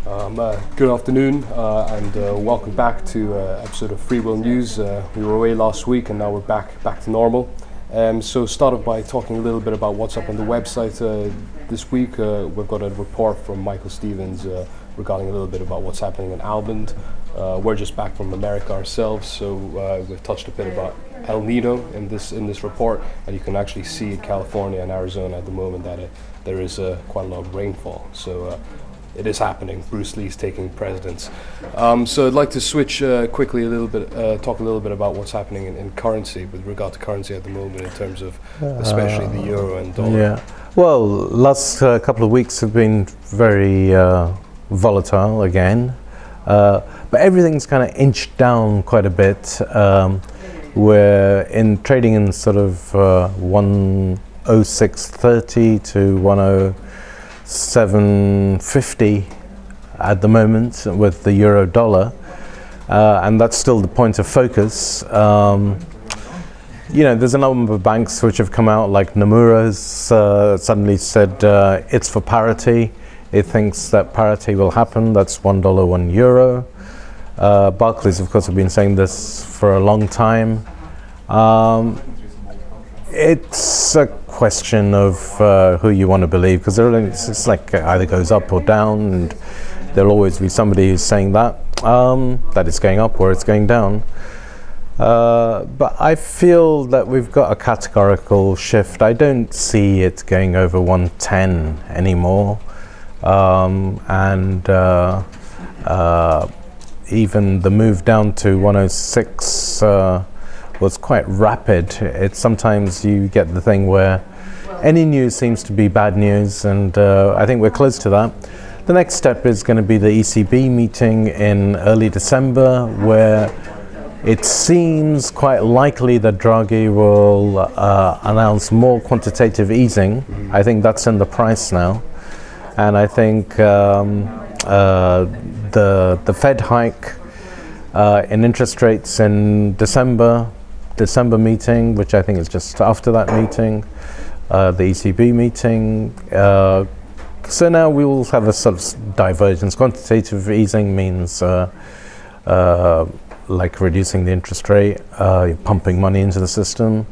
Good afternoon and welcome back to episode of Freeworld News. We were away last week and now we're back to normal. So start off by talking a little bit about what's up on the website this week. We've got a report from Michael Stevens regarding a little bit about what's happening in Albany. We're just back from America ourselves, so we've touched a bit about El Nino in this report, and you can actually see in California and Arizona at the moment that there is quite a lot of rainfall. So it is happening. Bruce Lee's taking precedence. So I'd like to switch quickly a little bit, talk a little bit about what's happening in currency with regard to currency at the moment in terms of especially the euro and dollar. Yeah. Well, last couple of weeks have been very volatile again, but everything's kind of inched down quite a bit. We're in trading in sort of 106.30 to 107.50 at the moment with the euro dollar, and that's still the point of focus. There's a number of banks which have come out, like Nomura's suddenly said it's for parity. It thinks that parity will happen. That's $1, €1. Barclays, of course, have been saying this for a long time. It's a question of who you want to believe, because it's like either goes up or down, and there'll always be somebody who's saying that it's going up or it's going down. But I feel that we've got a categorical shift. I don't see it going over 110 anymore. Even the move down to 106 was quite rapid. It's sometimes you get the thing where any news seems to be bad news, and I think we're close to that. The next step is going to be the ECB meeting in early December, where it seems quite likely that Draghi will announce more quantitative easing. I think that's in the price now. And I think the Fed hike in interest rates in December meeting, which I think is just after that meeting, the ECB meeting. So now we will have a sort of divergence. Quantitative easing means like reducing the interest rate, pumping money into the system.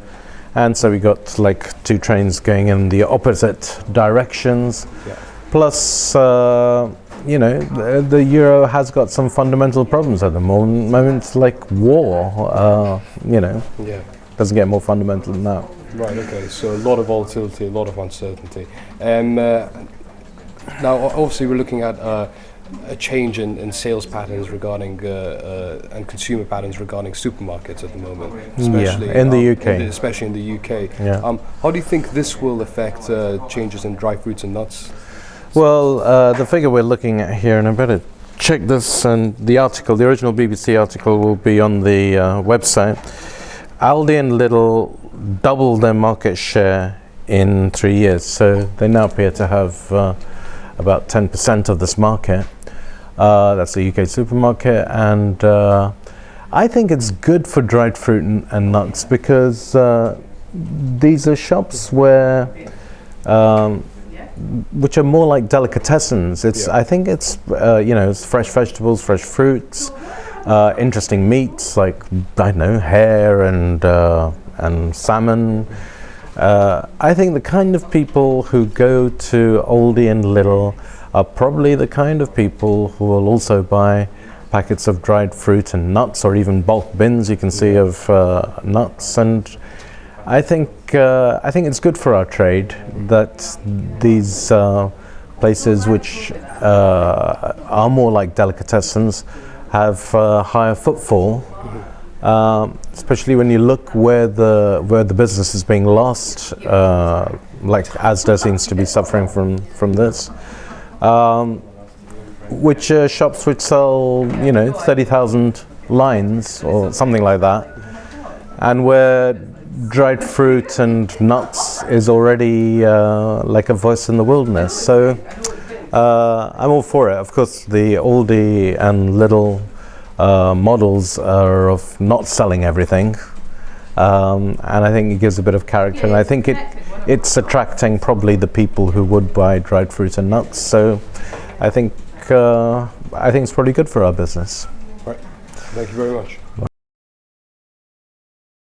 And so we got like two trains going in the opposite directions. Yeah. Plus, the euro has got some fundamental problems at the moment, like war. Doesn't get more fundamental than that. Right. Okay. So a lot of volatility, a lot of uncertainty. Now, obviously, we're looking at a change in sales patterns regarding and consumer patterns regarding supermarkets at the moment, especially in the UK. Especially in the UK. Yeah. How do you think this will affect changes in dry fruits and nuts? Well, the figure we're looking at here, and I better check this, and the original BBC article will be on the website. Aldi and Lidl doubled their market share in 3 years, so they now appear to have about 10% of this market. That's the UK supermarket, and I think it's good for dried fruit and nuts, because these are shops which are more like delicatessens. I think it's it's fresh vegetables, fresh fruits, interesting meats like hare and salmon. I think the kind of people who go to Aldi and Lidl are probably the kind of people who will also buy packets of dried fruit and nuts, or even bulk bins you can see of nuts. And I think it's good for our trade that these places which are more like delicatessens have higher footfall. Especially when you look where the business is being lost, like Asda seems to be suffering from this, which are shops which sell 30,000 lines or something like that, and where dried fruit and nuts is already like a voice in the wilderness. So I'm all for it. Of course, the Aldi and Lidl models are of not selling everything, and I think it gives a bit of character, and I think it's attracting probably the people who would buy dried fruit and nuts. So I think I think it's probably good for our business. Right. Thank you very much.